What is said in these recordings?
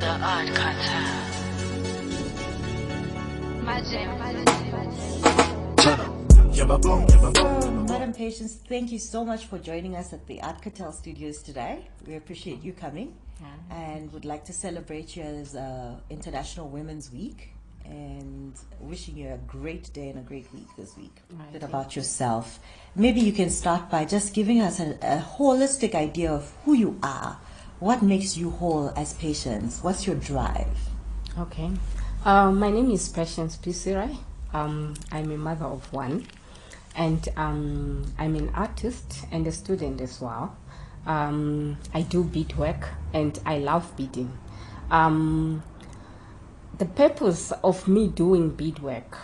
The Art Kartel. Madam Patience, thank you so much for joining us at the Art Kartel Studios today. We appreciate you coming and would like to celebrate you as International Women's Week and wishing you a great day and a great week this week. A bit about yourself. Maybe you can start by just giving us a holistic idea of who you are. What makes you whole as Patience? What's your drive? Okay. My name is Patience Pisirai. I'm a mother of one, and I'm an artist and a student as well. I do beadwork and I love beading. The purpose of me doing beadwork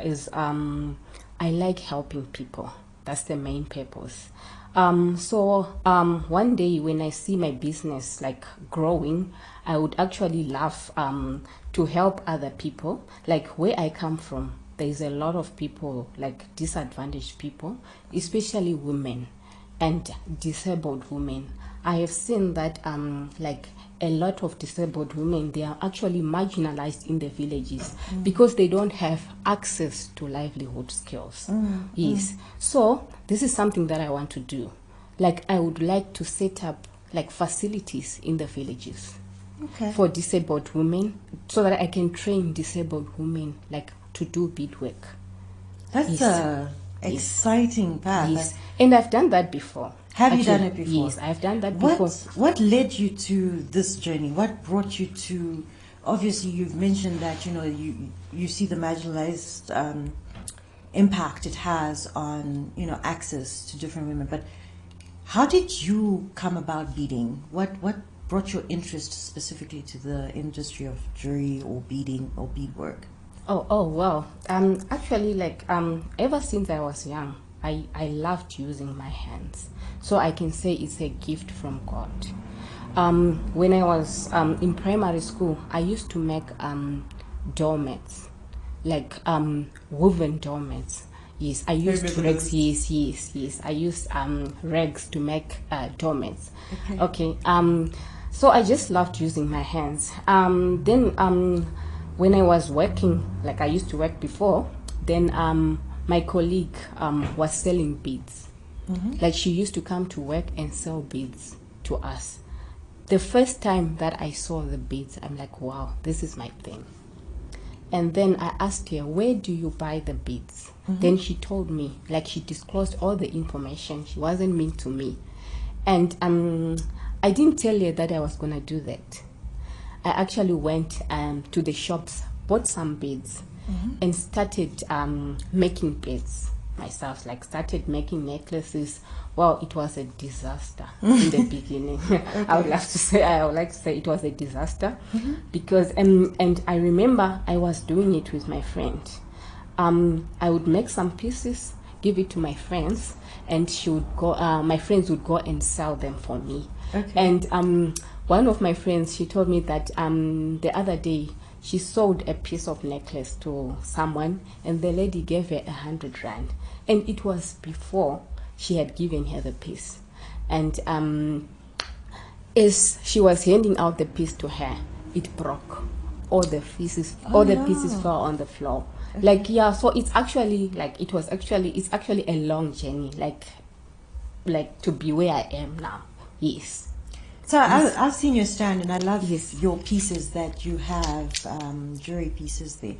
is I like helping people. That's the main purpose. So one day when I see my business growing, I would actually love to help other people. Like where I come from, there's a lot of people, disadvantaged people, especially women and disabled women. I have seen that a lot of disabled women, they are actually marginalized in the villages because they don't have access to livelihood skills. Yes. So this is something that I want to do. I would like to set up facilities in the villages for disabled women so that I can train disabled women to do beadwork. That's a exciting path. Yes. And I've done that before. Have you done it before? Yes, I've done that before. What led you to this journey? What brought you to, obviously you've mentioned that, you see the marginalized impact it has on, access to different women, but how did you come about beading? What brought your interest specifically to the industry of jewelry or beading or beadwork? Well, actually, ever since I was young, I loved using my hands. So I can say it's a gift from God. When I was in primary school, I used to make doormats, woven doormats. Yes, I used rags. Yes. I used rags to make doormats. Okay. So I just loved using my hands. Then when I was working, I used to work before, then my colleague was selling beads. She used to come to work and sell beads to us. The first time that I saw the beads, I'm like, wow, this is my thing. And then I asked her, where do you buy the beads? Then she told me, she disclosed all the information. She wasn't mean to me. And I didn't tell her that I was going to do that. I actually went to the shops, bought some beads, and started making beads myself, started making necklaces. Well, it was a disaster in the beginning. I would like to say it was a disaster because and I remember I was doing it with my friend. I would make some pieces, give it to my friends, and she would go. My friends would go and sell them for me. And one of my friends, she told me that the other day she sold a piece of necklace to someone, and the lady gave her 100 rand, and it was before she had given her the piece. And as she was handing out the piece to her, it broke. All the pieces fell on the floor. So it's actually it's actually a long journey, to be where I am now. Yes. So I've seen your stand, and I love your pieces that you have, jewelry pieces there.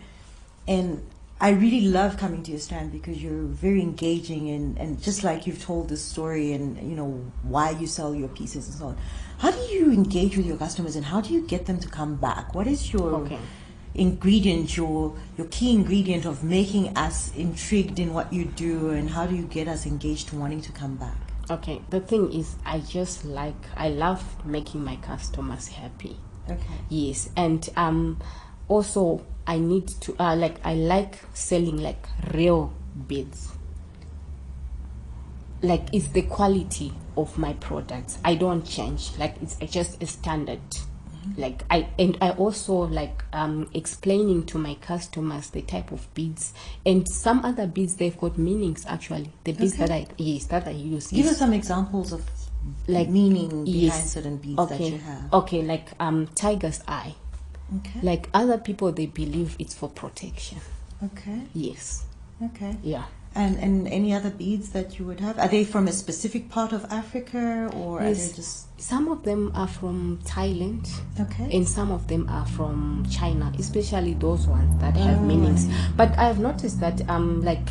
And I really love coming to your stand because you're very engaging and just like you've told this story and, why you sell your pieces and so on. How do you engage with your customers and how do you get them to come back? What is your ingredient, your key ingredient of making us intrigued in what you do, and how do you get us engaged to wanting to come back? Okay, the thing is, I love making my customers happy. Yes, and also I need to I like selling real beads. It's the quality of my products. I don't change. It's just a standard. I also explaining to my customers the type of beads, and some other beads, they've got meanings actually. The beads that I use. Give us some examples of like meaning behind yes, certain beads okay, that you have. okay, like tiger's eye. Okay. Like other people, they believe it's for protection. Okay. Yes. Okay. Yeah. And any other beads that you would have? Are they from a specific part of Africa, or are they just... Some of them are from Thailand. Okay. And some of them are from China, especially those ones that have meanings. But I've noticed that like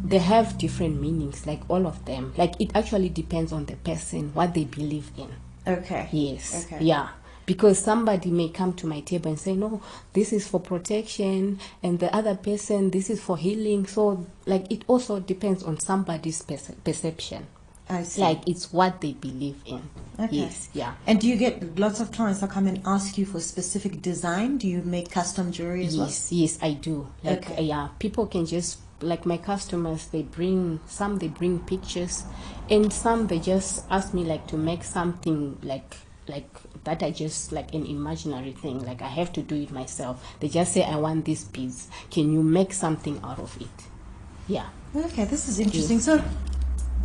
they have different meanings, like all of them. Like it actually depends on the person, what they believe in. Okay. Yes. Okay. Yeah. Because somebody may come to my table and say, no, this is for protection, and the other person, this is for healing. So, like, it also depends on somebody's perception. I see. Like, it's what they believe in. Okay. Yes, yeah. And do you get lots of clients that come and ask you for specific design? Do you make custom jewelry as well? Yes, I do. Like, Okay. yeah, people can just, like my customers, they bring pictures, and some they just ask me like to make something like that. I just like an imaginary thing, like I have to do it myself. They just say, I want this piece, can you make something out of it? Yeah. Okay, this is interesting. So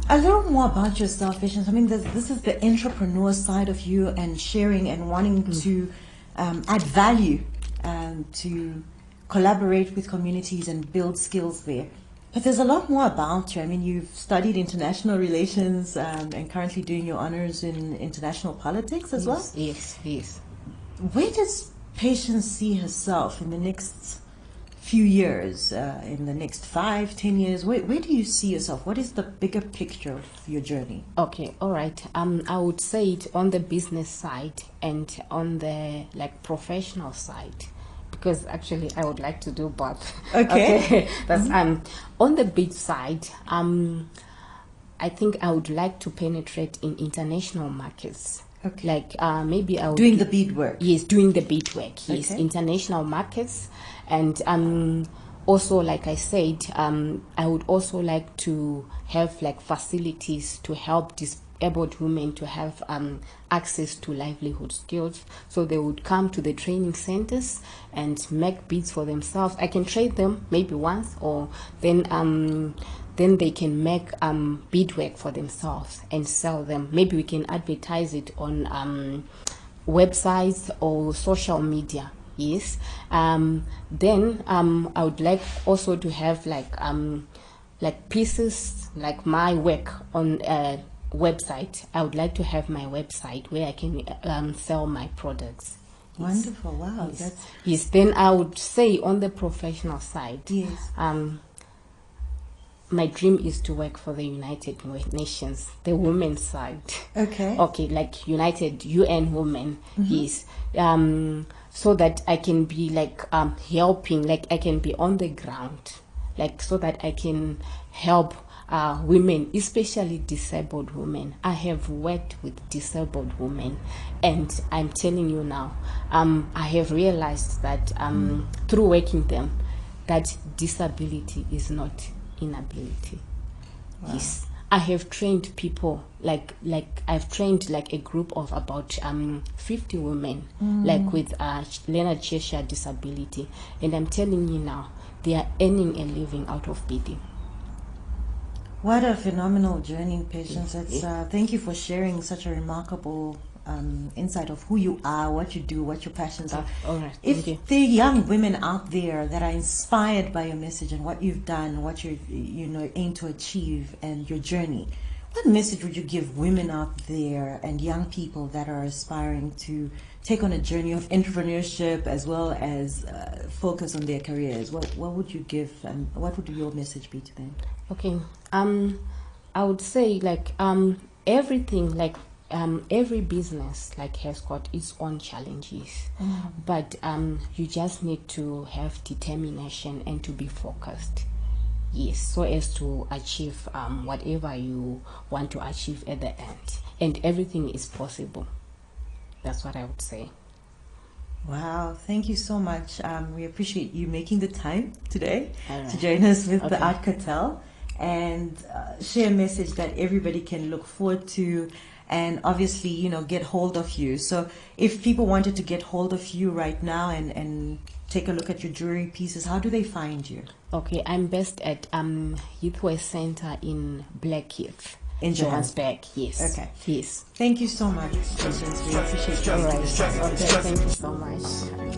a little more about yourself, Patience. I mean, this is the entrepreneur side of you, and sharing and wanting to add value, to collaborate with communities and build skills there. But there's a lot more about you. I mean, you've studied international relations, and currently doing your honors in international politics as well. Yes. Where does Patience see herself in the next few years, in the next 5-10 years? Where do you see yourself? What is the bigger picture of your journey? Okay, all right. I would say it on the business side and on the like professional side, because actually I would like to do both. Okay. That's on the bead side. I think I would like to penetrate in international markets. Okay. Like maybe I would Doing the beadwork. Yes, doing the beadwork. Yes, Okay. international markets, and also, like I said, I would also like to have like facilities to help disabled women to have access to livelihood skills. So they would come to the training centers and make beads for themselves. I can trade them maybe once, or then they can make beadwork for themselves and sell them. Maybe we can advertise it on websites or social media. Yes. Then I would like also to have like pieces like my work on a website. I would like to have my website where I can sell my products. Wonderful. Wow. Yes. That's... Yes. Then I would say on the professional side. Yes. My dream is to work for the United Nations, the women's side. Okay. Okay, like United UN Women, yes. So that I can be like helping, like I can be on the ground, like so that I can help women, especially disabled women. I have worked with disabled women, and I'm telling you now, I have realized that through working them, that disability is not inability. Wow. Yes, I have trained people like I've trained like a group of about 50 women like with Leonard Cheshire disability, and I'm telling you now, they are earning a living out of beading. What a phenomenal journey, Patience. It's, thank you for sharing such a remarkable insight of who you are, what you do, what your passions are. All right. If there are young women out there that are inspired by your message and what you've done, what you aim to achieve, and your journey, what message would you give women out there and young people that are aspiring to take on a journey of entrepreneurship as well as focus on their careers? What would you give, and what would your message be to them? Okay, I would say like everything, like every business like has got its own challenges, but you just need to have determination and to be focused. Yes, so as to achieve whatever you want to achieve at the end, and everything is possible. That's what I would say. Wow, thank you so much. We appreciate you making the time today to join us with the Art Kartel and share a message that everybody can look forward to, and obviously, get hold of you. So if people wanted to get hold of you right now and take a look at your jewelry pieces, how do they find you? Okay, I'm based at Youth West Center in Blackheath. in Johannesburg. Yes. Okay. Yes. Thank you so much, Patience. We appreciate you. All right. Okay. Thank you so much.